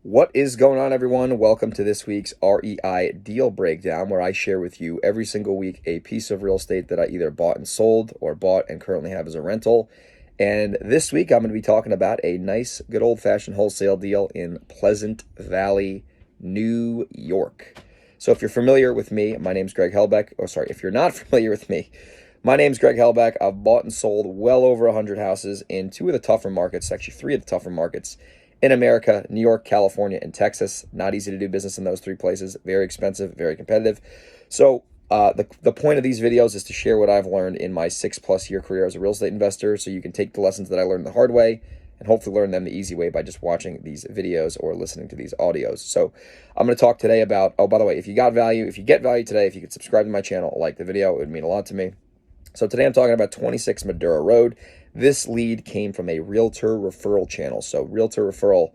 What is going on, everyone? Welcome to this week's REI Deal Breakdown, where I share with you every single week a piece of real estate that I either bought and sold or bought and currently have as a rental. And this week, I'm going to be talking about a nice, good old-fashioned wholesale deal in Pleasant Valley, New York. So if you're familiar with me, my name's Greg Helbeck. If you're not familiar with me, my name's Greg Helbeck. I've bought and sold well over 100 houses in two of the tougher markets, actually three of the tougher markets in America: New York, California, and Texas. Not easy to do business in those three places. Very expensive, very competitive. So the point of these videos is to share what I've learned in my 6+ year career as a real estate investor, so you can take the lessons that I learned the hard way and hopefully learn them the easy way by just watching these videos or listening to these audios. So I'm going to talk today about, oh, by the way, if you get value today, if you could subscribe to my channel, like the video, it would mean a lot to me. So today I'm talking about 26 Madura Road. This lead came from a realtor referral channel. So realtor referral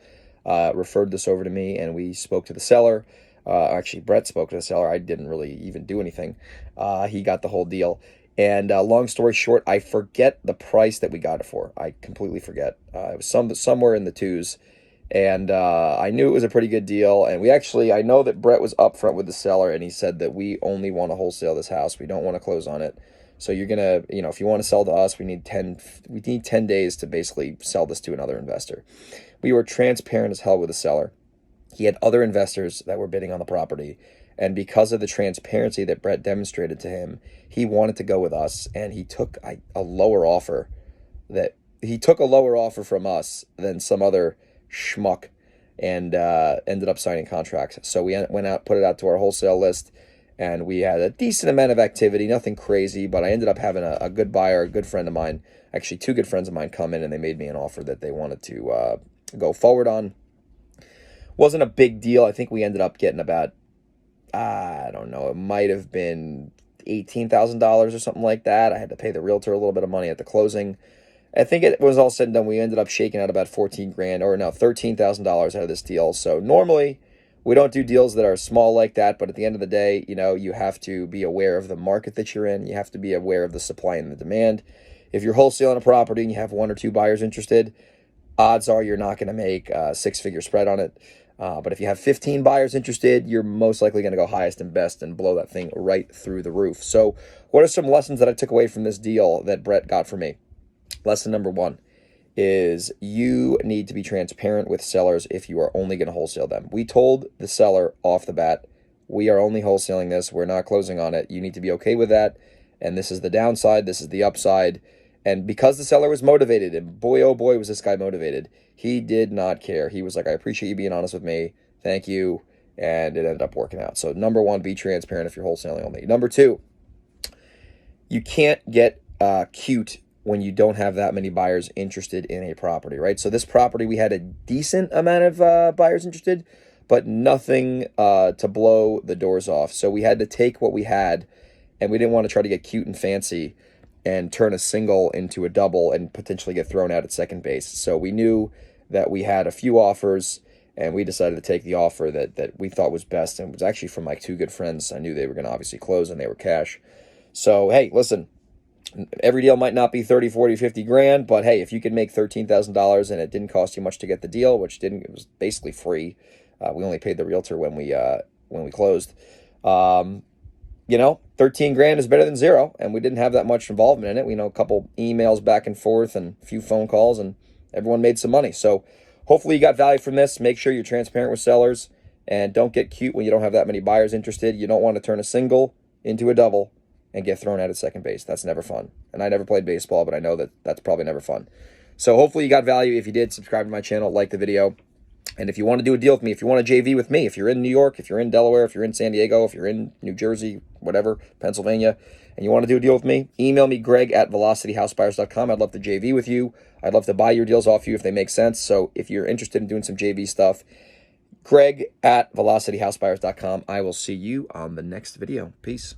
referred this over to me, and we spoke to the seller. Actually, Brett spoke to the seller. I didn't really even do anything. He got the whole deal. And long story short, I forget the price that we got it for. I completely forget. It was somewhere in the twos. And I knew it was a pretty good deal. And I know that Brett was upfront with the seller, and he said that we only want to wholesale this house. We don't want to close on it. So you're going to, if you want to sell to us, we need 10 days to basically sell this to another investor. We were transparent as hell with the seller. He had other investors that were bidding on the property. And because of the transparency that Brett demonstrated to him, he wanted to go with us, and he took a lower offer from us than some other schmuck, and ended up signing contracts. So we went out, put it out to our wholesale list, and we had a decent amount of activity, nothing crazy, but I ended up having a good buyer, a good friend of mine, actually two good friends of mine, come in, and they made me an offer that they wanted to go forward on. Wasn't a big deal. I think we ended up getting about, I don't know, it might have been $18,000 or something like that. I had to pay the realtor a little bit of money at the closing. I think it was all said and done, we ended up shaking out about $13,000 out of this deal. So normally we don't do deals that are small like that, but at the end of the day, you have to be aware of the market that you're in. You have to be aware of the supply and the demand. If you're wholesaling a property and you have one or two buyers interested, odds are you're not going to make a six-figure spread on it. But if you have 15 buyers interested, you're most likely going to go highest and best and blow that thing right through the roof. So what are some lessons that I took away from this deal that Brett got for me? Lesson number one is you need to be transparent with sellers if you are only going to wholesale them. We told the seller off the bat, we are only wholesaling this. We're not closing on it. You need to be okay with that. And this is the downside. This is the upside. And because the seller was motivated, and boy, oh boy, was this guy motivated, he did not care. He was like, I appreciate you being honest with me. Thank you. And it ended up working out. So number one, be transparent if you're wholesaling only. Number two, you can't get cute when you don't have that many buyers interested in a property, right? So this property, we had a decent amount of buyers interested, but nothing to blow the doors off. So we had to take what we had, and we didn't want to try to get cute and fancy and turn a single into a double and potentially get thrown out at second base. So we knew that we had a few offers, and we decided to take the offer that we thought was best, and it was actually from my two good friends. I knew they were going to obviously close, and they were cash. So, hey, listen, every deal might not be 30, 40, 50 grand, but hey, if you can make $13,000 and it didn't cost you much to get the deal, it was basically free. We only paid the realtor when we closed. 13 grand is better than zero, and we didn't have that much involvement in it. We know a couple emails back and forth and a few phone calls, and everyone made some money. So hopefully you got value from this. Make sure you're transparent with sellers, and don't get cute when you don't have that many buyers interested. You don't want to turn a single into a double and get thrown out at second base. That's never fun. And I never played baseball, but I know that that's probably never fun. So hopefully you got value. If you did, subscribe to my channel, like the video. And if you want to do a deal with me, if you want a JV with me, if you're in New York, if you're in Delaware, if you're in San Diego, if you're in New Jersey, whatever, Pennsylvania, and you want to do a deal with me, email me, greg@velocityhousebuyers.com. I'd love to JV with you. I'd love to buy your deals off you if they make sense. So if you're interested in doing some JV stuff, greg@velocityhousebuyers.com. I will see you on the next video. Peace.